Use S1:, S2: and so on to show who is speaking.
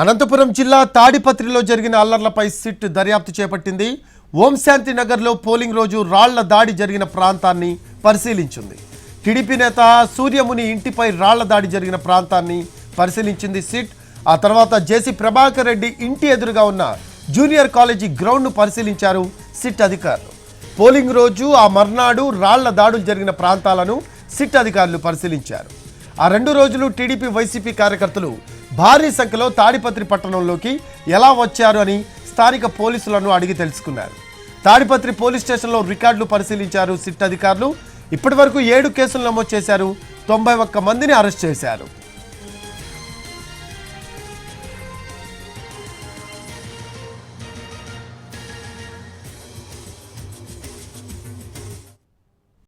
S1: అనంతపురం జిల్లా తాడిపత్రిలో జరిగిన అల్లర్లపై సిట్ దర్యాప్తు చేపట్టింది. ఓంశాంతి నగర్లో పోలింగ్ రోజు రాళ్ల దాడి జరిగిన ప్రాంతాన్ని పరిశీలించింది. టీడీపీ నేత సూర్యముని ఇంటిపై రాళ్ల దాడి జరిగిన ప్రాంతాన్ని పరిశీలించింది సిట్. ఆ తర్వాత జేసీ ప్రభాకర్ రెడ్డి ఇంటి ఎదురుగా ఉన్న జూనియర్ కాలేజీ గ్రౌండ్ను పరిశీలించారు సిట్ అధికారులు. పోలింగ్ రోజు ఆ మర్నాడు రాళ్ల దాడులు జరిగిన ప్రాంతాలను సిట్ అధికారులు పరిశీలించారు. ఆ 2 రోజులు టీడీపీ వైసీపీ కార్యకర్తలు భారీ సంఖ్యలో తాడిపత్రి పట్టణంలోకి ఎలా వచ్చారు అని స్థానిక పోలీసులను అడిగి తెలుసుకున్నారు. తాడిపత్రి పోలీస్ స్టేషన్లో రికార్డులు పరిశీలించారు సిట్ అధికారులు. ఇప్పటివరకు 7 కేసులు నమోదు చేశారు. 91 మందిని అరెస్ట్ చేశారు.